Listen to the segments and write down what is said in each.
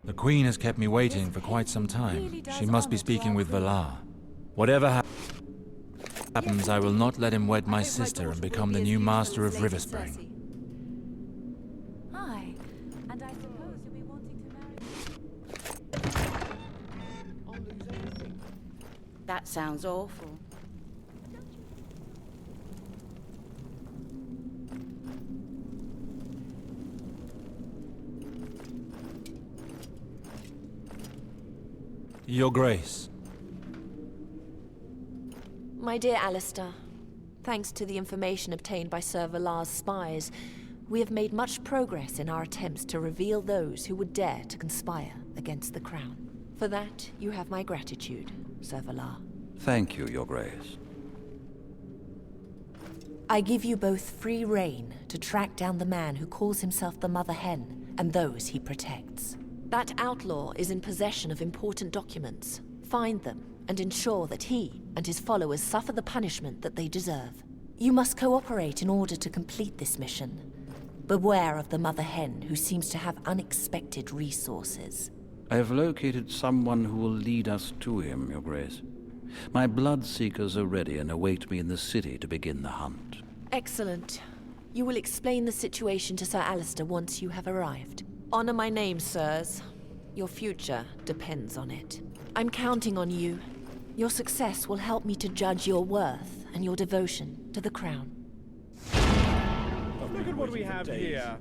The Queen has kept me waiting for quite some time. She must be speaking with Valar. Whatever happens, I will not let him wed my sister and become the new master of Riverspring. Hi, and I suppose you'll be wanting to marry... I'll lose everything. That sounds awful. Your Grace. My dear Alistair, thanks to the information obtained by Sir Valar's spies, we have made much progress in our attempts to reveal those who would dare to conspire against the Crown. For that, you have my gratitude, Sir Valar. Thank you, Your Grace. I give you both free rein to track down the man who calls himself the Mother Hen and those he protects. That outlaw is in possession of important documents. Find them and ensure that he and his followers suffer the punishment that they deserve. You must cooperate in order to complete this mission. Beware of the Mother Hen, who seems to have unexpected resources. I have located someone who will lead us to him, Your Grace. My bloodseekers are ready and await me in the city to begin the hunt. Excellent. You will explain the situation to Sir Alistair once you have arrived. Honor my name, sirs. Your future depends on it. I'm counting on you. Your success will help me to judge your worth and your devotion to the Crown. Look at what we have here.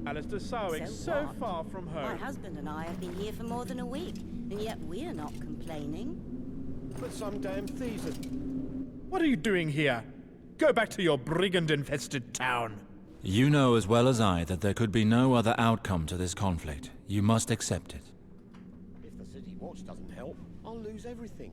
Alistair Sowick, so far from home. My husband and I have been here for more than a week, and yet we're not complaining. But some damn thieves are... What are you doing here? Go back to your brigand-infested town. You know as well as I that there could be no other outcome to this conflict. You must accept it. If the city watch doesn't help, I'll lose everything.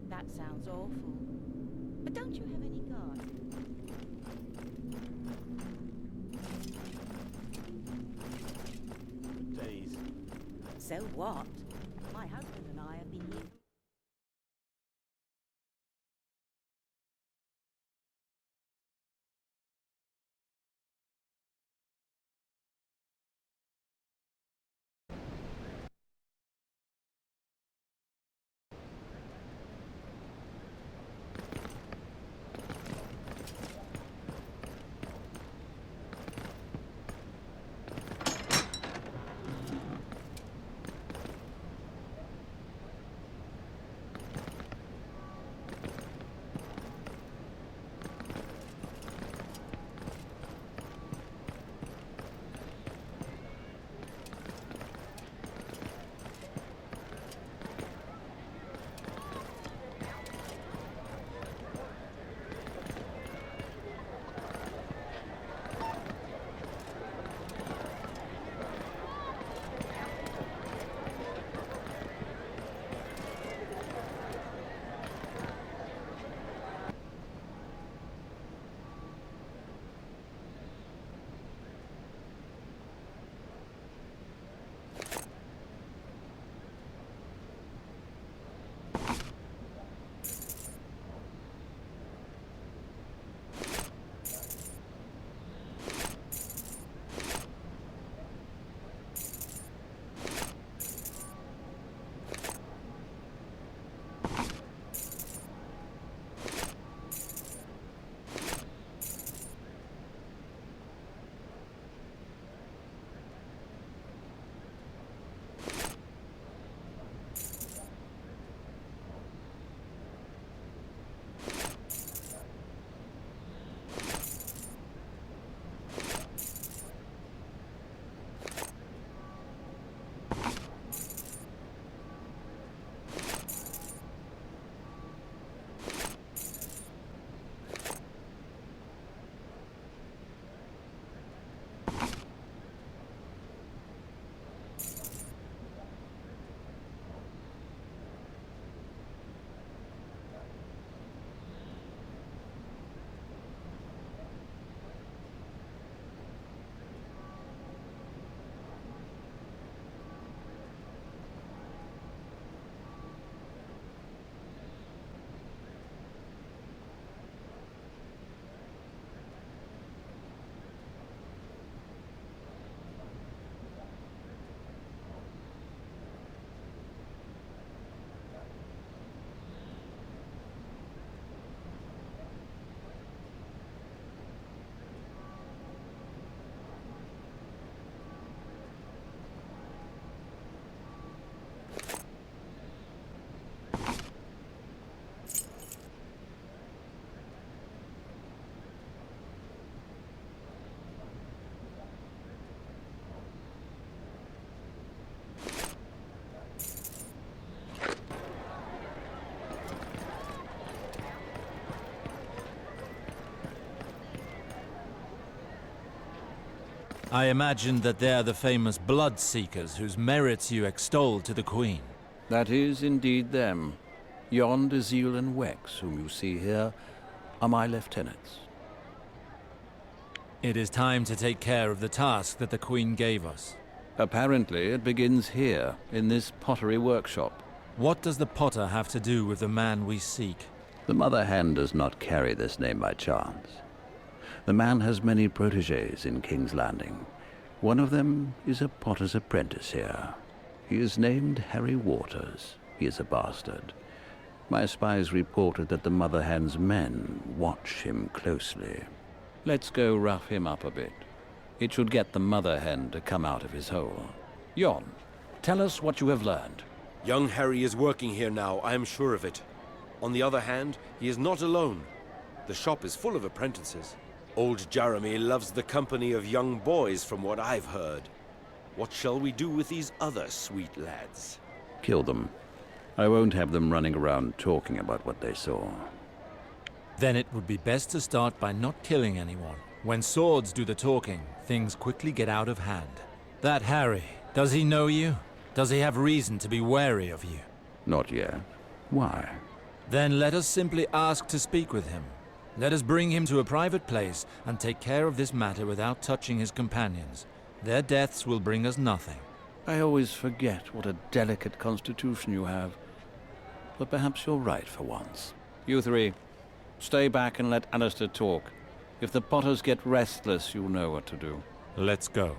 That sounds awful. But don't you have any guards? Days. So what? My husband and I have been here... I imagine that they're the famous blood-seekers whose merits you extol to the Queen. That is indeed them. Yond, Azil, and Wex, whom you see here, are my lieutenants. It is time to take care of the task that the Queen gave us. Apparently, it begins here, in this pottery workshop. What does the potter have to do with the man we seek? The Mother Hen does not carry this name by chance. The man has many protégés in King's Landing. One of them is a potter's apprentice here. He is named Harry Waters. He is a bastard. My spies reported that the Mother Hen's men watch him closely. Let's go rough him up a bit. It should get the Mother Hen to come out of his hole. Jon, tell us what you have learned. Young Harry is working here now, I am sure of it. On the other hand, he is not alone. The shop is full of apprentices. Old Jeremy loves the company of young boys, from what I've heard. What shall we do with these other sweet lads? Kill them. I won't have them running around talking about what they saw. Then it would be best to start by not killing anyone. When swords do the talking, things quickly get out of hand. That Harry, does he know you? Does he have reason to be wary of you? Not yet. Why? Then let us simply ask to speak with him. Let us bring him to a private place and take care of this matter without touching his companions. Their deaths will bring us nothing. I always forget what a delicate constitution you have. But perhaps you're right for once. You three, stay back and let Alistair talk. If the Potters get restless, you'll know what to do. Let's go.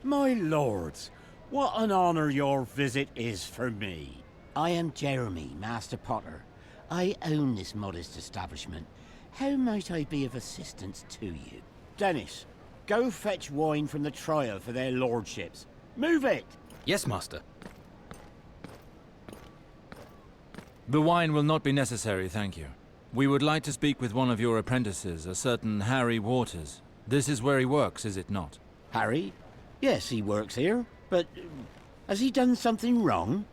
My lords, what an honor your visit is for me. I am Jeremy, Master Potter. I own this modest establishment. How might I be of assistance to you? Dennis, go fetch wine from the trial for their lordships. Move it! Yes, Master. The wine will not be necessary, thank you. We would like to speak with one of your apprentices, a certain Harry Waters. This is where he works, is it not? Harry? Yes, he works here, but has he done something wrong?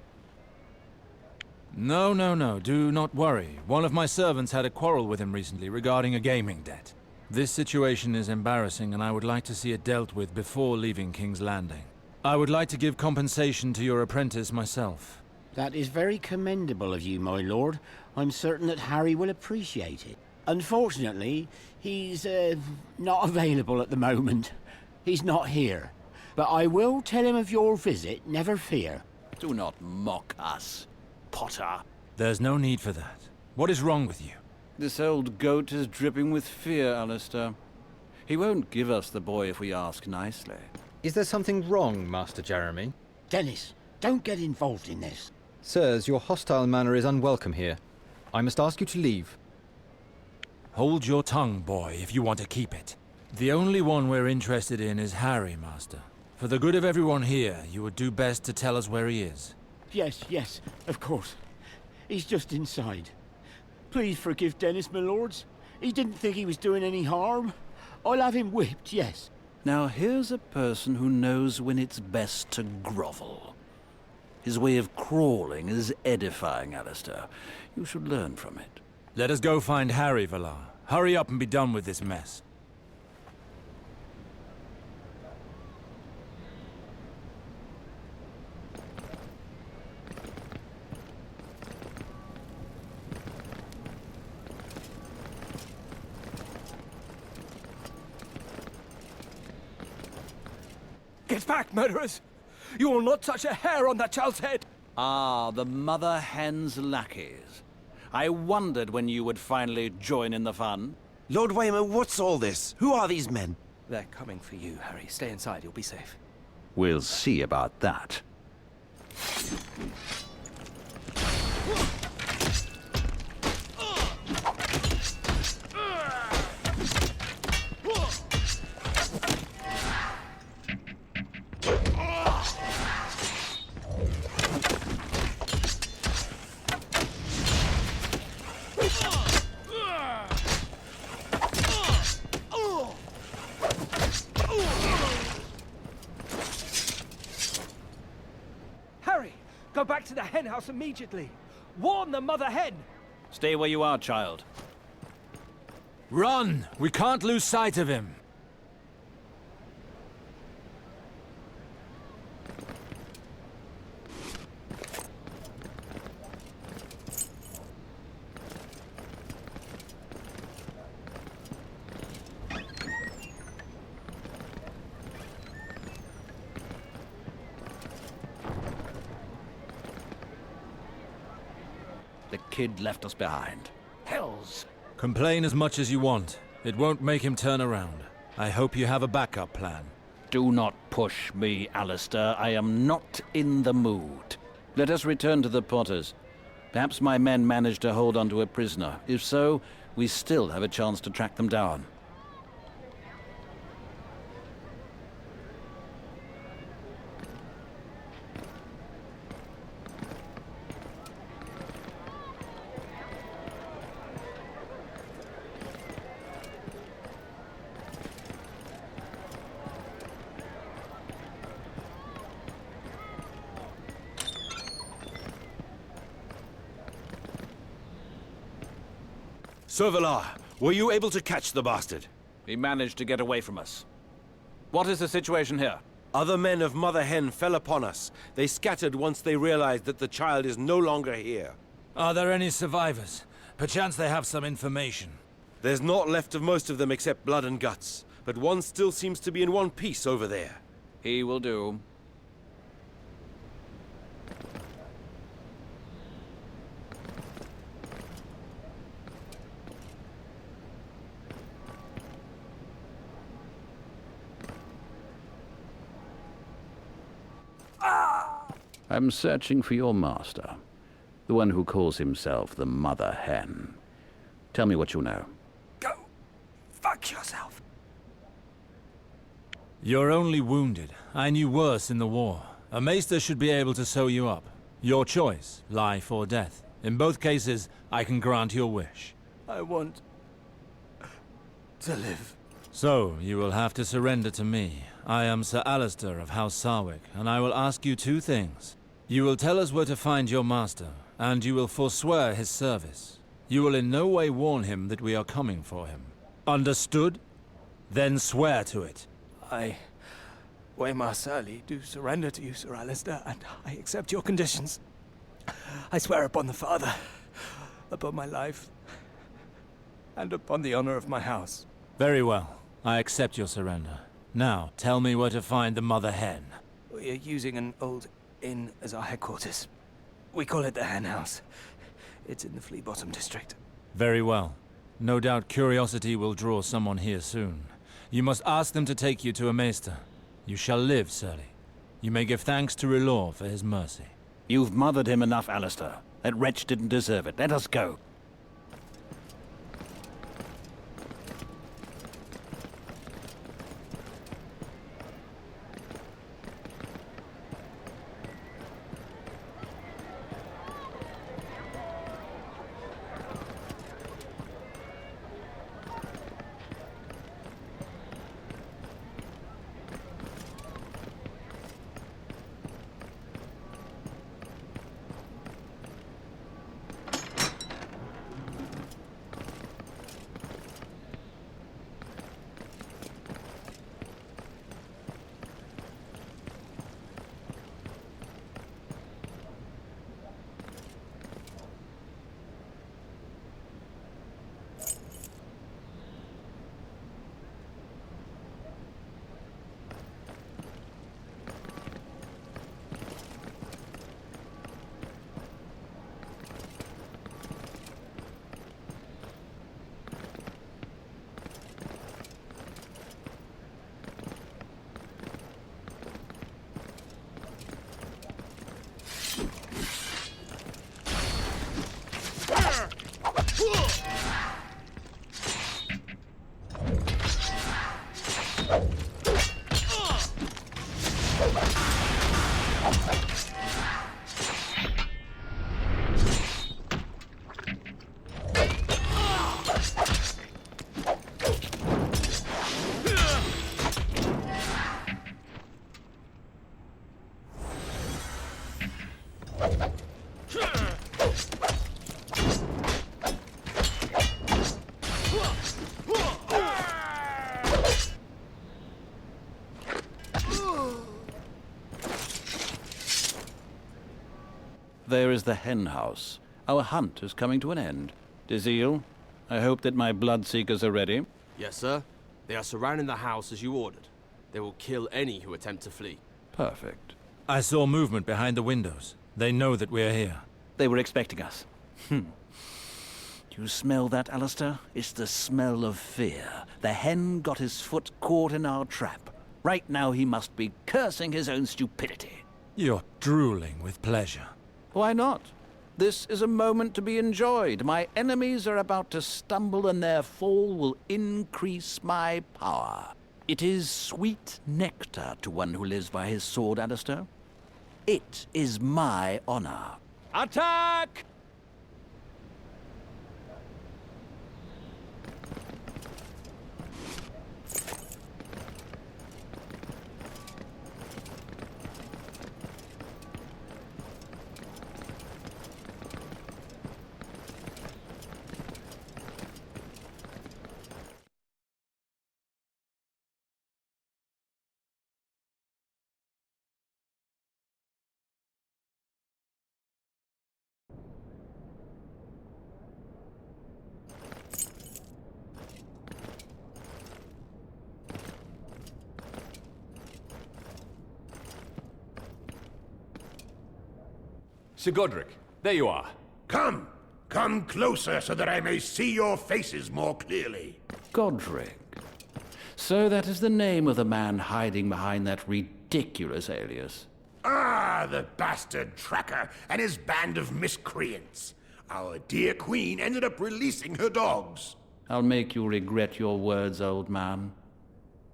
No, do not worry. One of my servants had a quarrel with him recently regarding a gaming debt. This situation is embarrassing and I would like to see it dealt with before leaving King's Landing. I would like to give compensation to your apprentice myself. That is very commendable of you, my lord. I'm certain that Harry will appreciate it. Unfortunately, he's not available at the moment. He's not here. But I will tell him of your visit, never fear. Do not mock us, Potter. There's no need for that. What is wrong with you? This old goat is dripping with fear, Alistair. He won't give us the boy if we ask nicely. Is there something wrong, Master Jeremy? Dennis, don't get involved in this. Sirs, your hostile manner is unwelcome here. I must ask you to leave. Hold your tongue, boy, if you want to keep it. The only one we're interested in is Harry, Master. For the good of everyone here, you would do best to tell us where he is. Yes, of course. He's just inside. Please forgive Dennis, my lords. He didn't think he was doing any harm. I'll have him whipped, yes. Now here's a person who knows when it's best to grovel. His way of crawling is edifying, Alistair. You should learn from it. Let us go find Harry, Valar. Hurry up and be done with this mess. Get back, murderers! You will not touch a hair on that child's head! Ah, the Mother Hen's lackeys. I wondered when you would finally join in the fun. Lord Waymer, what's all this? Who are these men? They're coming for you, Harry. Stay inside, you'll be safe. We'll see about that. back to the hen house immediately. Warn the mother hen! Stay where you are, child. Run! We can't lose sight of him. The kid left us behind. Hells! Complain as much as you want. It won't make him turn around. I hope you have a backup plan. Do not push me, Alistair. I am not in the mood. Let us return to the Potters. Perhaps my men managed to hold onto a prisoner. If so, we still have a chance to track them down. Sir Villar, were you able to catch the bastard? He managed to get away from us. What is the situation here? Other men of Mother Hen fell upon us. They scattered once they realized that the child is no longer here. Are there any survivors? Perchance they have some information. There's naught left of most of them except blood and guts, but one still seems to be in one piece over there. He will do. I'm searching for your master, the one who calls himself the Mother Hen. Tell me what you know. Go fuck yourself. You're only wounded. I knew worse in the war. A maester should be able to sew you up. Your choice, life or death. In both cases, I can grant your wish. I want to live. So, you will have to surrender to me. I am Sir Alistair of House Sarwick, and I will ask you two things. You will tell us where to find your master, and you will forswear his service. You will in no way warn him that we are coming for him. Understood? Then swear to it. I, Waymar Surly, do surrender to you, Sir Alistair, and I accept your conditions. I swear upon the Father, upon my life, and upon the honor of my house. Very well. I accept your surrender. Now, tell me where to find the Mother Hen. We are using an old inn as our headquarters. We call it the Hen House. It's in the Flea Bottom district. Very well. No doubt curiosity will draw someone here soon. You must ask them to take you to a maester. You shall live, Surly. You may give thanks to R'hllor for his mercy. You've mothered him enough, Alistair. That wretch didn't deserve it. Let us go. There is the hen house. Our hunt is coming to an end. Dizil, I hope that my bloodseekers are ready. Yes, sir. They are surrounding the house as you ordered. They will kill any who attempt to flee. Perfect. I saw movement behind the windows. They know that we're here. They were expecting us. Do you smell that, Alistair? It's the smell of fear. The hen got his foot caught in our trap. Right now he must be cursing his own stupidity. You're drooling with pleasure. Why not? This is a moment to be enjoyed. My enemies are about to stumble and their fall will increase my power. It is sweet nectar to one who lives by his sword, Alistair. It is my honor. Attack! Sir Godric, there you are. Come! Come closer so that I may see your faces more clearly. Godric. So that is the name of the man hiding behind that ridiculous alias. Ah, the bastard tracker and his band of miscreants. Our dear queen ended up releasing her dogs. I'll make you regret your words, old man.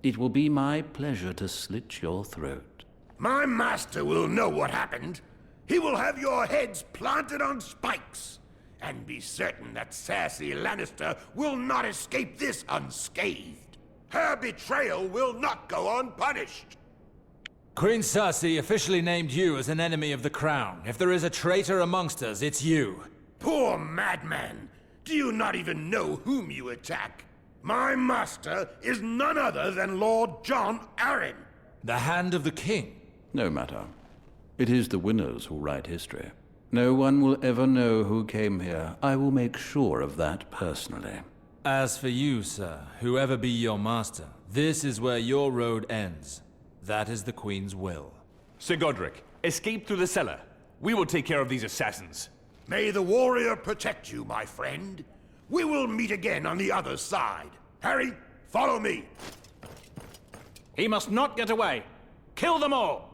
It will be my pleasure to slit your throat. My master will know what happened. He will have your heads planted on spikes. And be certain that Cersei Lannister will not escape this unscathed. Her betrayal will not go unpunished. Queen Cersei officially named you as an enemy of the crown. If there is a traitor amongst us, it's you. Poor madman. Do you not even know whom you attack? My master is none other than Lord John Arryn. The Hand of the King. No matter. It is the winners who write history. No one will ever know who came here. I will make sure of that personally. As for you, sir, whoever be your master, this is where your road ends. That is the Queen's will. Sir Godric, escape through the cellar. We will take care of these assassins. May the warrior protect you, my friend. We will meet again on the other side. Harry, follow me. He must not get away. Kill them all!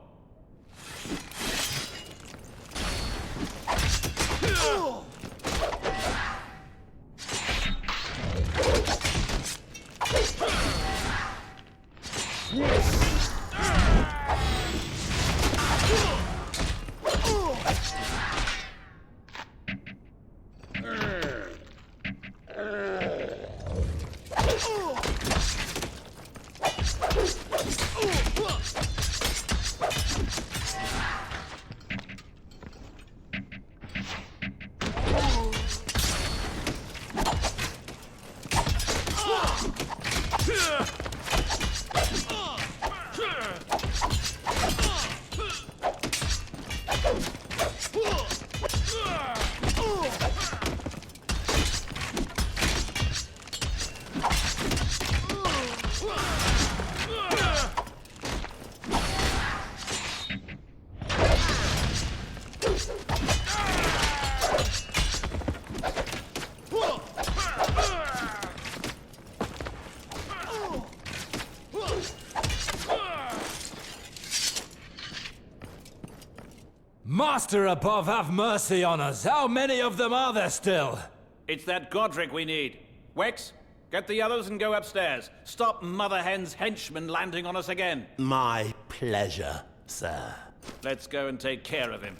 Master above, have mercy on us. How many of them are there still? It's that Godric we need. Wex, get the others and go upstairs. Stop Mother Hen's henchmen landing on us again. My pleasure, sir. Let's go and take care of him.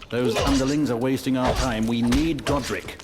Those underlings are wasting our time. We need Godric.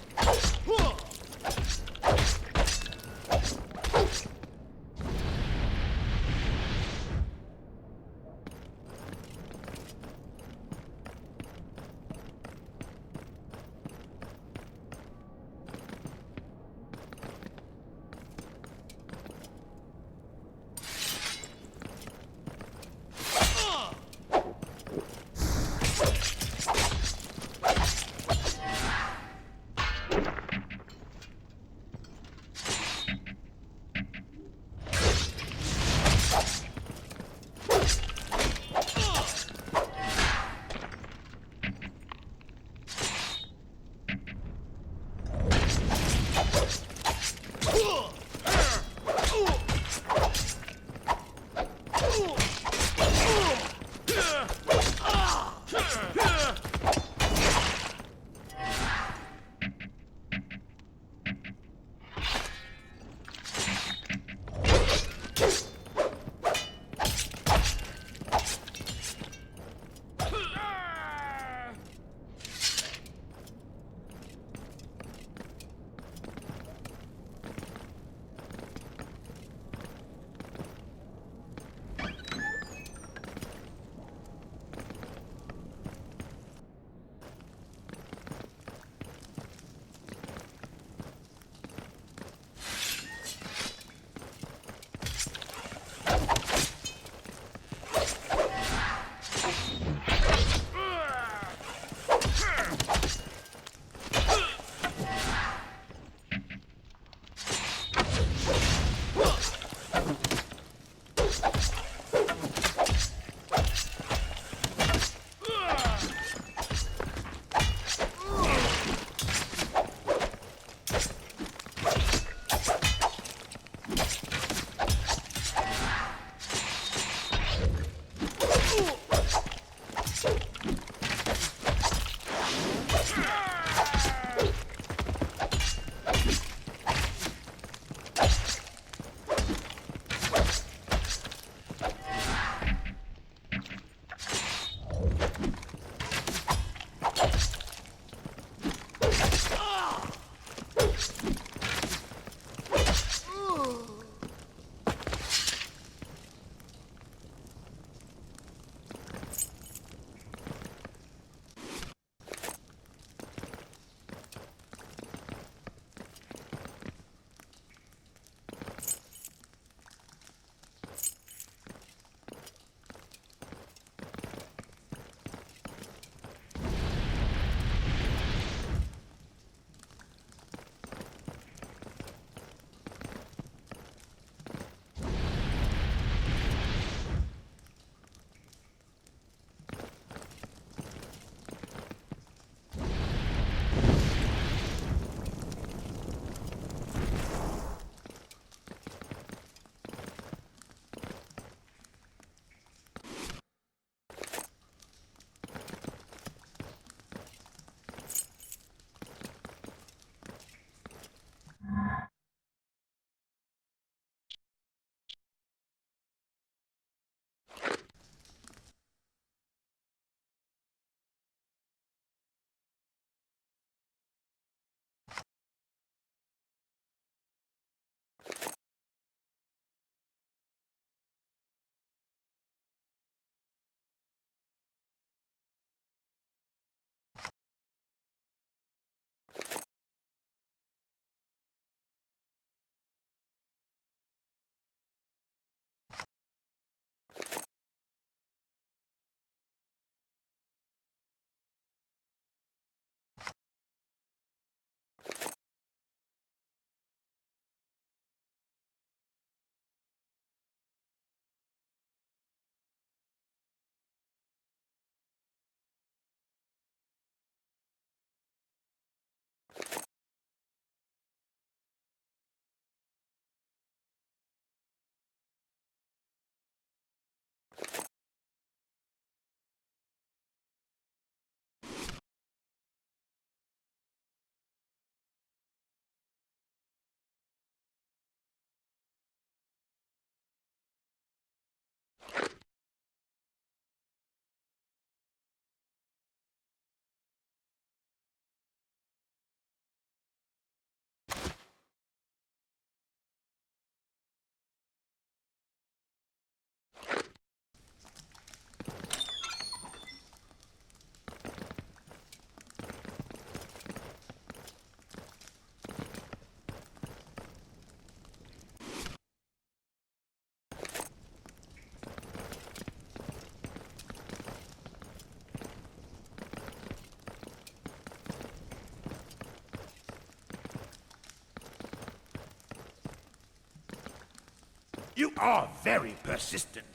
You are very persistent,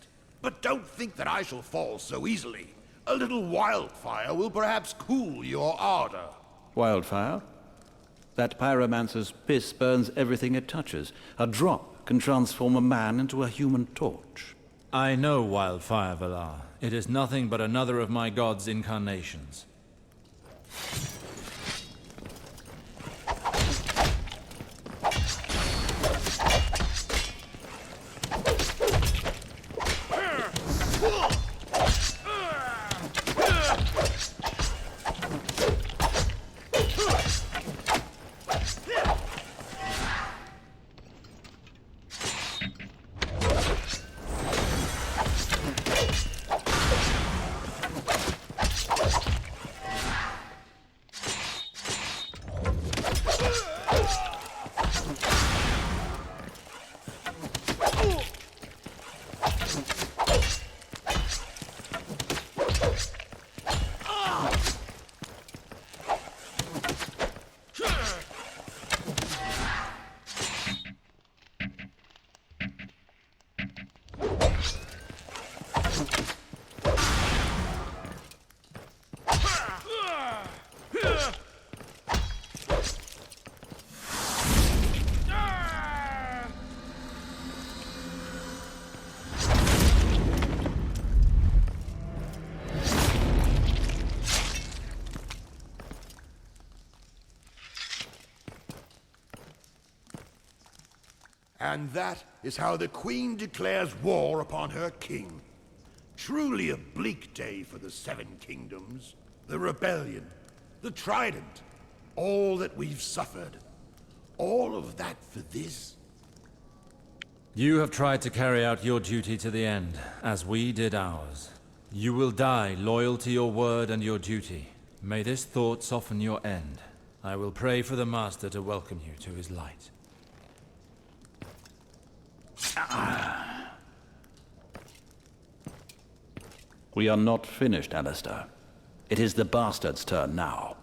but don't think that I shall fall so easily. A little wildfire will perhaps cool your ardor. Wildfire? That pyromancer's piss burns everything it touches. A drop can transform a man into a human torch. I know wildfire, Valar. It is nothing but another of my god's incarnations. And that is how the Queen declares war upon her king. Truly a bleak day for the Seven Kingdoms. The rebellion, the Trident, all that we've suffered. All of that for this? You have tried to carry out your duty to the end, as we did ours. You will die loyal to your word and your duty. May this thought soften your end. I will pray for the Master to welcome you to his light. We are not finished, Alistair. It is the bastard's turn now.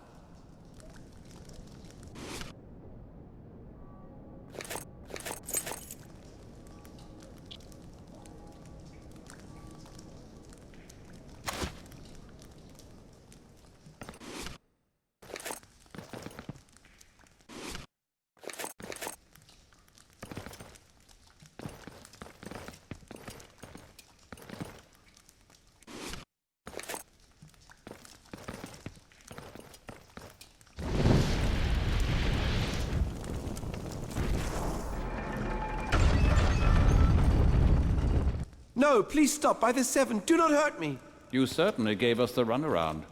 No, please stop by the Seven. Do not hurt me. You certainly gave us the runaround.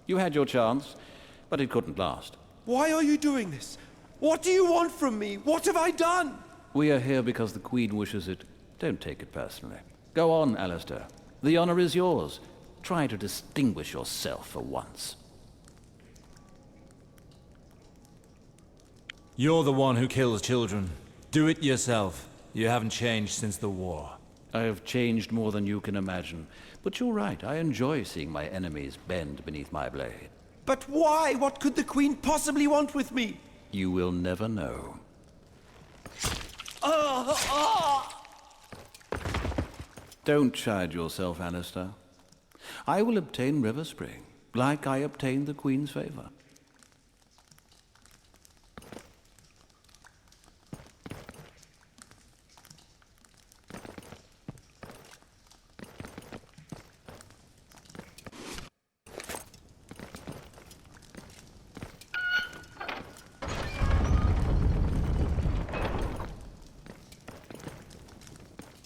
You had your chance, but it couldn't last. Why are you doing this? What do you want from me? What have I done? We are here because the Queen wishes it. Don't take it personally. Go on, Alistair. The honor is yours. Try to distinguish yourself for once. You're the one who kills children. Do it yourself. You haven't changed since the war. I have changed more than you can imagine. But you're right, I enjoy seeing my enemies bend beneath my blade. But why? What could the Queen possibly want with me? You will never know. Don't chide yourself, Alistair. I will obtain River Spring, like I obtained the Queen's favor.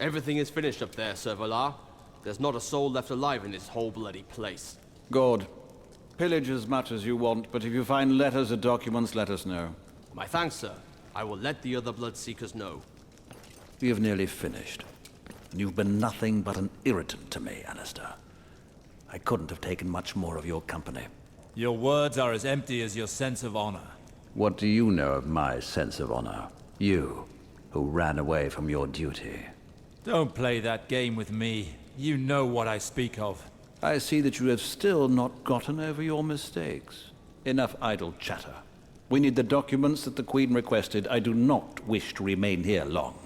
Everything is finished up there, Sir Valar. There's not a soul left alive in this whole bloody place. Good. Pillage as much as you want, but if you find letters or documents, let us know. My thanks, sir. I will let the other Bloodseekers know. We have nearly finished. And you've been nothing but an irritant to me, Alistair. I couldn't have taken much more of your company. Your words are as empty as your sense of honor. What do you know of my sense of honor? You, who ran away from your duty. Don't play that game with me. You know what I speak of. I see that you have still not gotten over your mistakes. Enough idle chatter. We need the documents that the Queen requested. I do not wish to remain here long.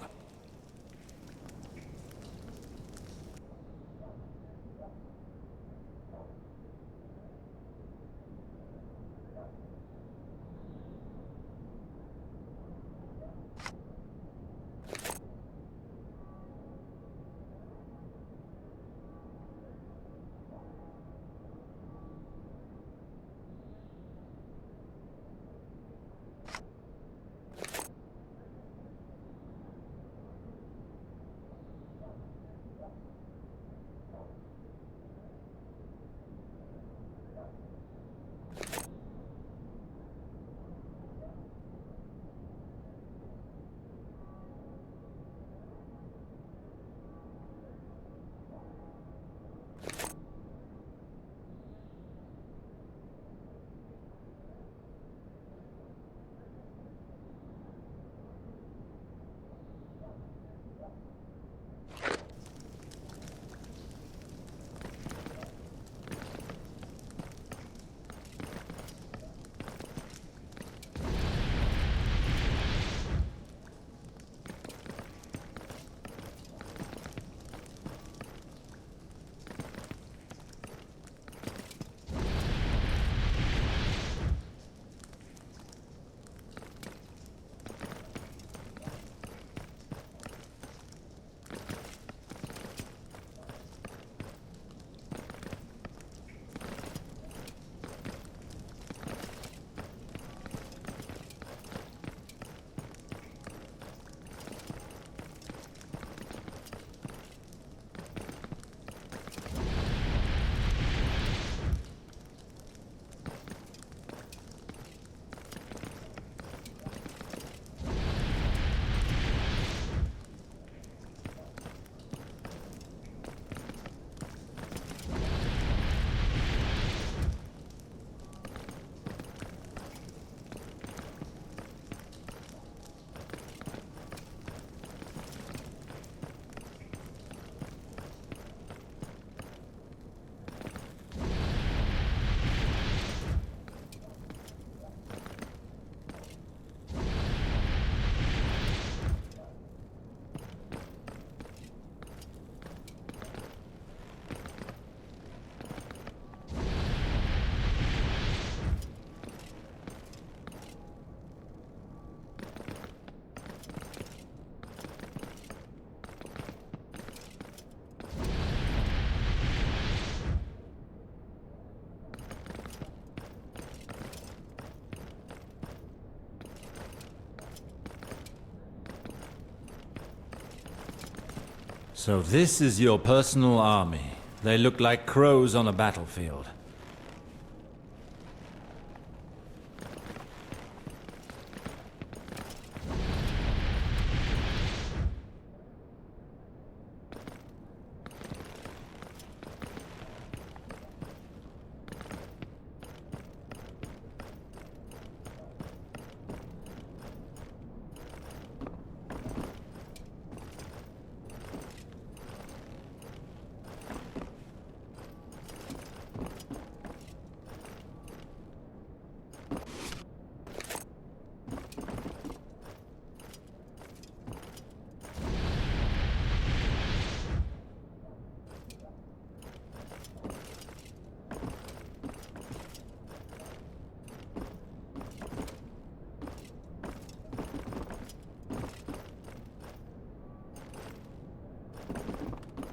So this is your personal army. They look like crows on a battlefield.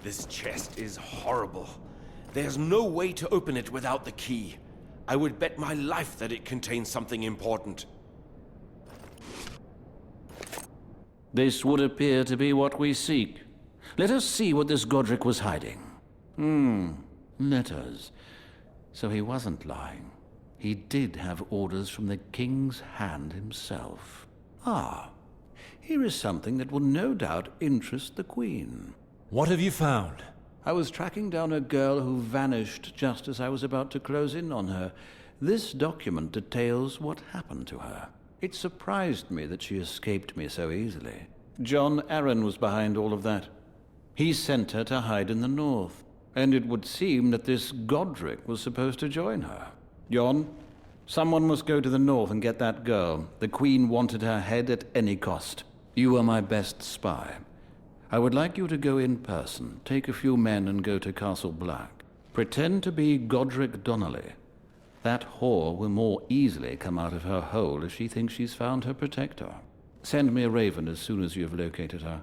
This chest is horrible. There's no way to open it without the key. I would bet my life that it contains something important. This would appear to be what we seek. Let us see what this Godric was hiding. Letters. So he wasn't lying. He did have orders from the King's Hand himself. Ah, here is something that will no doubt interest the Queen. What have you found? I was tracking down a girl who vanished just as I was about to close in on her. This document details what happened to her. It surprised me that she escaped me so easily. John Arryn was behind all of that. He sent her to hide in the north, and it would seem that this Godric was supposed to join her. John, someone must go to the north and get that girl. The Queen wanted her head at any cost. You are my best spy. I would like you to go in person, take a few men and go to Castle Black. Pretend to be Godric Donnelly. That whore will more easily come out of her hole if she thinks she's found her protector. Send me a raven as soon as you have located her.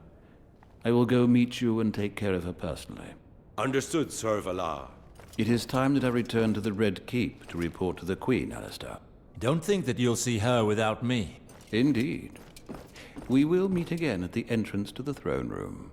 I will go meet you and take care of her personally. Understood, Sir Valar. It is time that I return to the Red Keep to report to the Queen, Alistair. Don't think that you'll see her without me. Indeed. We will meet again at the entrance to the throne room.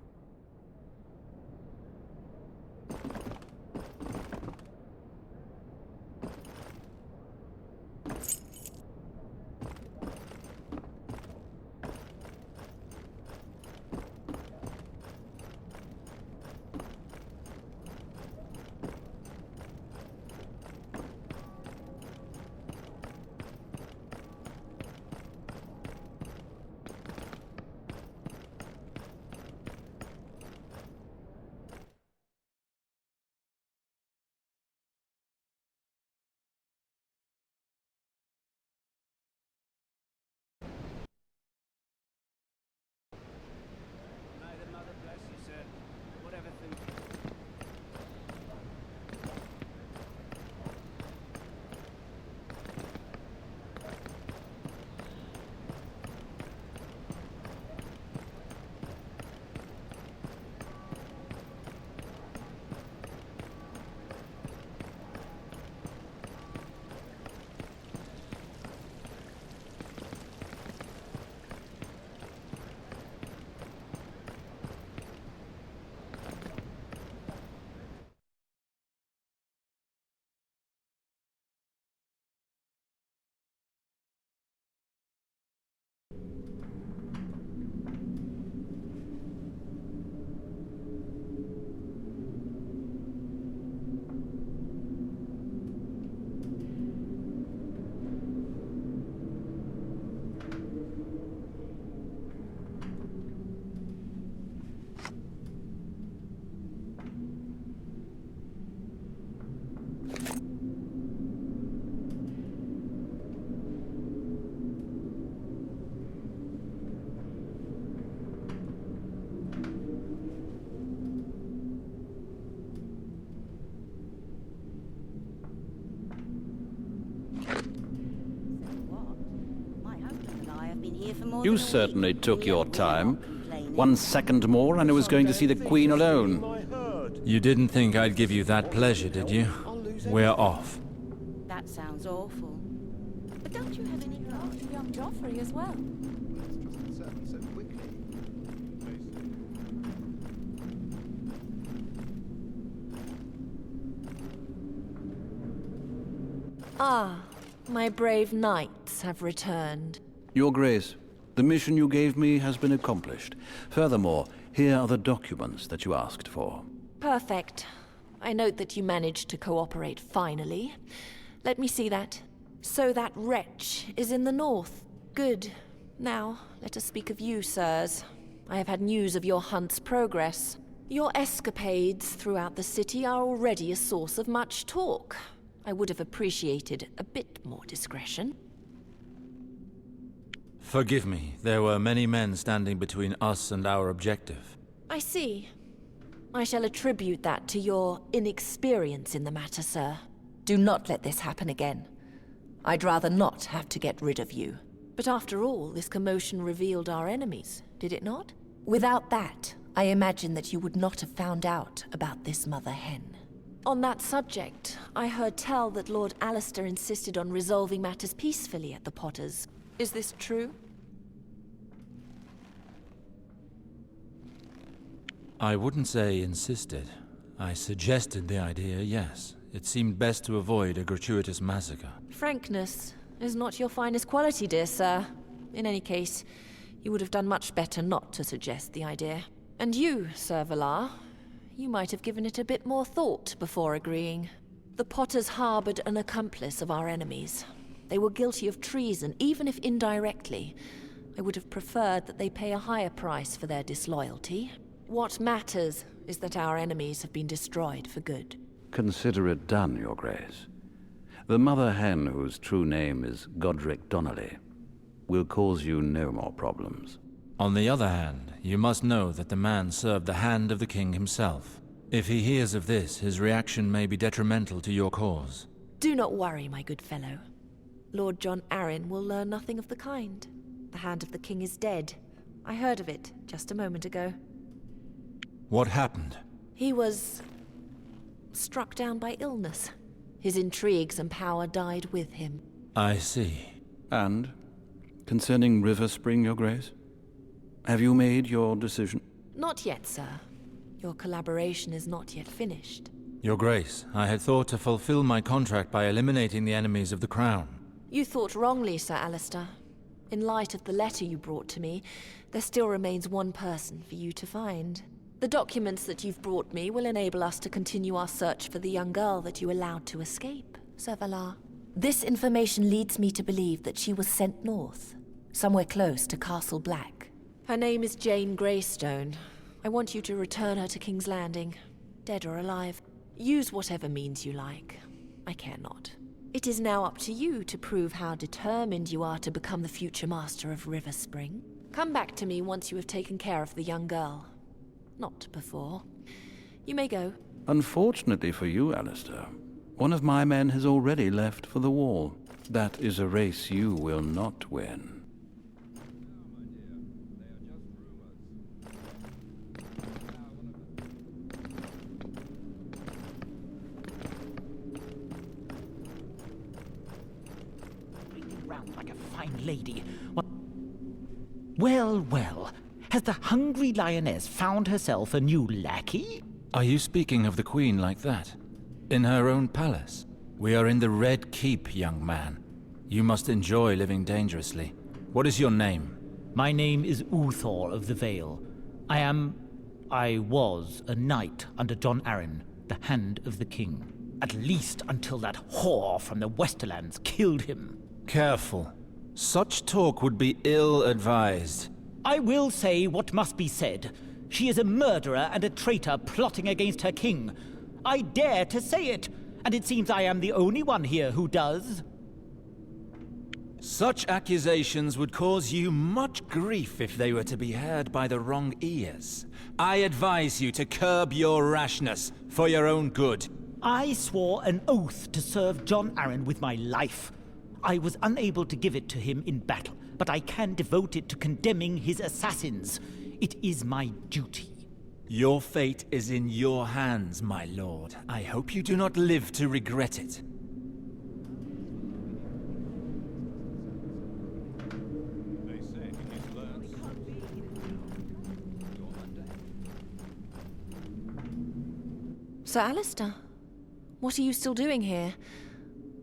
You certainly took your time. 1 second more and I was going to see the Queen alone. You didn't think I'd give you that pleasure, did you? We're off. That sounds awful. But don't you have any regard to young Joffrey as well? Ah, my brave knights have returned. Your Grace, the mission you gave me has been accomplished. Furthermore, here are the documents that you asked for. Perfect. I note that you managed to cooperate finally. Let me see that. So that wretch is in the north. Good. Now, let us speak of you, sirs. I have had news of your hunt's progress. Your escapades throughout the city are already a source of much talk. I would have appreciated a bit more discretion. Forgive me, there were many men standing between us and our objective. I see. I shall attribute that to your inexperience in the matter, sir. Do not let this happen again. I'd rather not have to get rid of you. But after all, this commotion revealed our enemies, did it not? Without that, I imagine that you would not have found out about this mother hen. On that subject, I heard tell that Lord Alistair insisted on resolving matters peacefully at the Potters. Is this true? I wouldn't say insisted. I suggested the idea, yes. It seemed best to avoid a gratuitous massacre. Frankness is not your finest quality, dear sir. In any case, you would have done much better not to suggest the idea. And you, Sir Valar, you might have given it a bit more thought before agreeing. The Potters harbored an accomplice of our enemies. They were guilty of treason, even if indirectly. I would have preferred that they pay a higher price for their disloyalty. What matters is that our enemies have been destroyed for good. Consider it done, Your Grace. The mother hen, whose true name is Godric Donnelly, will cause you no more problems. On the other hand, you must know that the man served the hand of the king himself. If he hears of this, his reaction may be detrimental to your cause. Do not worry, my good fellow. Lord John Arryn will learn nothing of the kind. The hand of the king is dead. I heard of it just a moment ago. What happened? He was struck down by illness. His intrigues and power died with him. I see. And concerning River Spring, Your Grace? Have you made your decision? Not yet, sir. Your collaboration is not yet finished. Your Grace, I had thought to fulfill my contract by eliminating the enemies of the Crown. You thought wrongly, Sir Alistair. In light of the letter you brought to me, there still remains one person for you to find. The documents that you've brought me will enable us to continue our search for the young girl that you allowed to escape, Sir Valar. This information leads me to believe that she was sent north, somewhere close to Castle Black. Her name is Jane Greystone. I want you to return her to King's Landing, dead or alive. Use whatever means you like. I care not. It is now up to you to prove how determined you are to become the future master of River Spring. Come back to me once you have taken care of the young girl. Not before. You may go. Unfortunately for you, Alistair, one of my men has already left for the Wall. That is a race you will not win. Like a fine lady. Well, well. Has the hungry lioness found herself a new lackey? Are you speaking of the Queen like that? In her own palace? We are in the Red Keep, young man. You must enjoy living dangerously. What is your name? My name is Uthor of the Vale. I was a knight under John Arryn, the Hand of the King. At least until that whore from the Westerlands killed him. Careful. Such talk would be ill-advised. I will say what must be said. She is a murderer and a traitor plotting against her king. I dare to say it, and it seems I am the only one here who does. Such accusations would cause you much grief if they were to be heard by the wrong ears. I advise you to curb your rashness for your own good. I swore an oath to serve John Arryn with my life. I was unable to give it to him in battle, but I can devote it to condemning his assassins. It is my duty. Your fate is in your hands, my lord. I hope you do not live to regret it. Sir Alistair, what are you still doing here?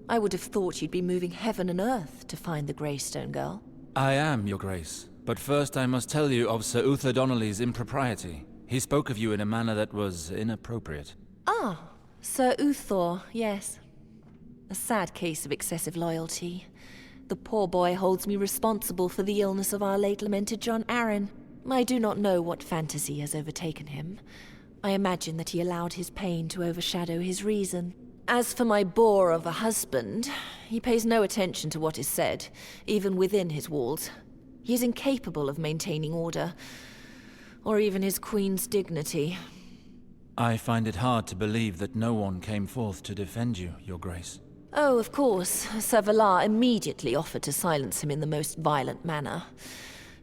I would have thought you'd be moving heaven and earth to find the Greystone girl. I am, Your Grace. But first I must tell you of Sir Uther Donnelly's impropriety. He spoke of you in a manner that was inappropriate. Ah, Sir Uthor, yes. A sad case of excessive loyalty. The poor boy holds me responsible for the illness of our late lamented John Arryn. I do not know what fantasy has overtaken him. I imagine that he allowed his pain to overshadow his reason. As for my bore of a husband, he pays no attention to what is said, even within his walls. He is incapable of maintaining order, or even his queen's dignity. I find it hard to believe that no one came forth to defend you, Your Grace. Oh, of course, Sir Valar immediately offered to silence him in the most violent manner.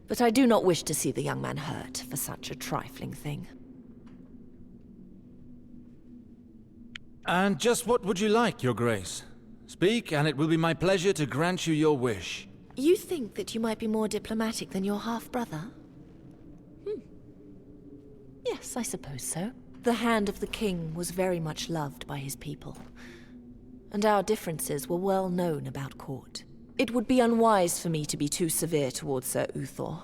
But I do not wish to see the young man hurt for such a trifling thing. And just what would you like, Your Grace? Speak, and it will be my pleasure to grant you your wish. You think that you might be more diplomatic than your half-brother? Yes, I suppose so. The Hand of the King was very much loved by his people, and our differences were well known about court. It would be unwise for me to be too severe towards Sir Uthor.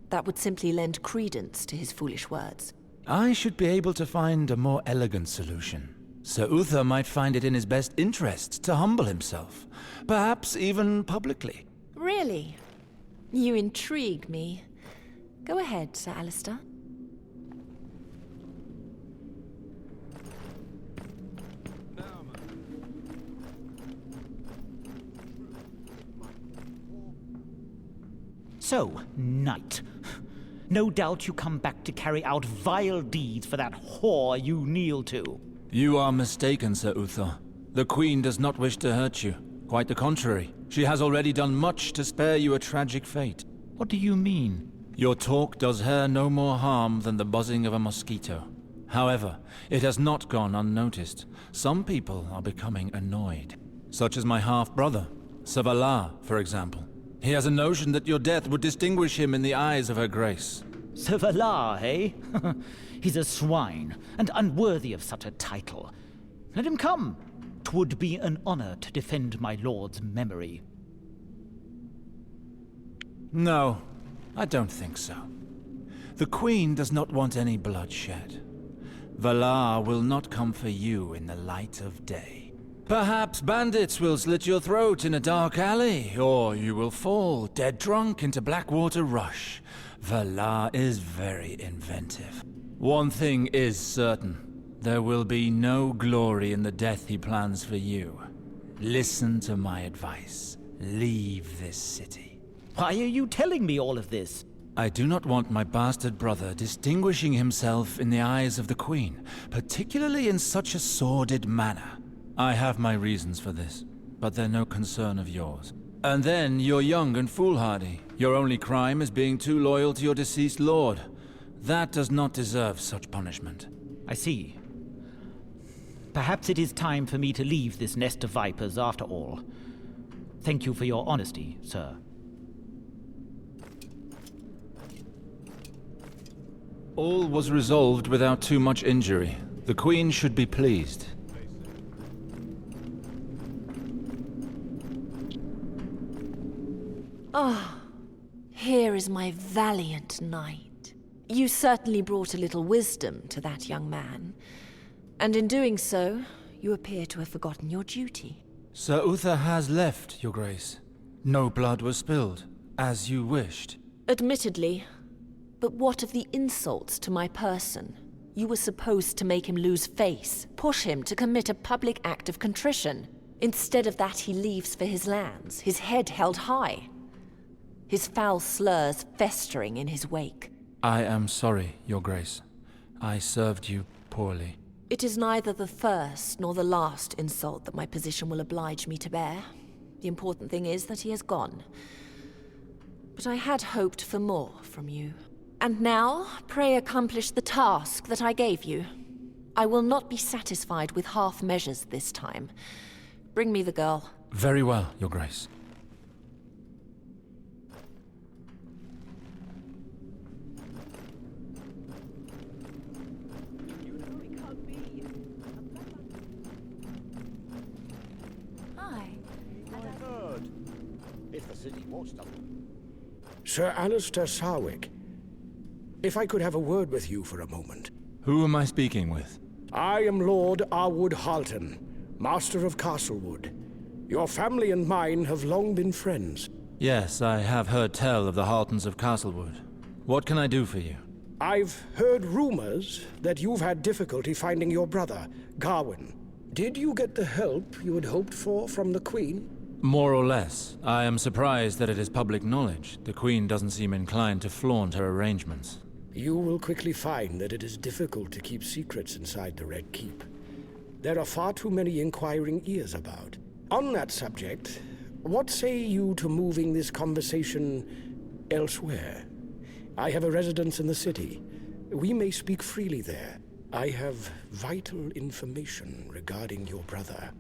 That would simply lend credence to his foolish words. I should be able to find a more elegant solution. Sir Uther might find it in his best interest to humble himself, perhaps even publicly. Really? You intrigue me. Go ahead, Sir Alistair. So, knight. No doubt you come back to carry out vile deeds for that whore you kneel to. You are mistaken, Sir Uther. The Queen does not wish to hurt you. Quite the contrary. She has already done much to spare you a tragic fate. What do you mean? Your talk does her no more harm than the buzzing of a mosquito. However, it has not gone unnoticed. Some people are becoming annoyed. Such as my half-brother, Sir Valar, for example. He has a notion that your death would distinguish him in the eyes of her grace. Sir Valar, eh? He's a swine, and unworthy of such a title. Let him come. 'Twould be an honor to defend my lord's memory. No, I don't think so. The Queen does not want any bloodshed. Valar will not come for you in the light of day. Perhaps bandits will slit your throat in a dark alley, or you will fall dead drunk into Blackwater Rush. Valar is very inventive. One thing is certain. There will be no glory in the death he plans for you. Listen to my advice. Leave this city. Why are you telling me all of this? I do not want my bastard brother distinguishing himself in the eyes of the Queen, particularly in such a sordid manner. I have my reasons for this, but they're no concern of yours. And then, you're young and foolhardy. Your only crime is being too loyal to your deceased lord. That does not deserve such punishment. I see. Perhaps it is time for me to leave this nest of vipers after all. Thank you for your honesty, sir. All was resolved without too much injury. The Queen should be pleased. Ah, here is my valiant knight. You certainly brought a little wisdom to that young man. And in doing so, you appear to have forgotten your duty. Sir Uther has left, Your Grace. No blood was spilled, as you wished. Admittedly. But what of the insults to my person? You were supposed to make him lose face, push him to commit a public act of contrition. Instead of that, he leaves for his lands, his head held high. His foul slurs festering in his wake. I am sorry, Your Grace. I served you poorly. It is neither the first nor the last insult that my position will oblige me to bear. The important thing is that he has gone. But I had hoped for more from you. And now, pray accomplish the task that I gave you. I will not be satisfied with half measures this time. Bring me the girl. Very well, Your Grace. Hi. is the city watchdog. Sir Alistair Sarwick, if I could have a word with you for a moment. Who am I speaking with? I am Lord Arwood Halton, Master of Castlewood. Your family and mine have long been friends. Yes, I have heard tell of the Haltons of Castlewood. What can I do for you? I've heard rumors that you've had difficulty finding your brother, Gawain. Did you get the help you had hoped for from the Queen? More or less. I am surprised that it is public knowledge. The Queen doesn't seem inclined to flaunt her arrangements. You will quickly find that it is difficult to keep secrets inside the Red Keep. There are far too many inquiring ears about. On that subject, what say you to moving this conversation elsewhere? I have a residence in the city. We may speak freely there. I have vital information regarding your brother.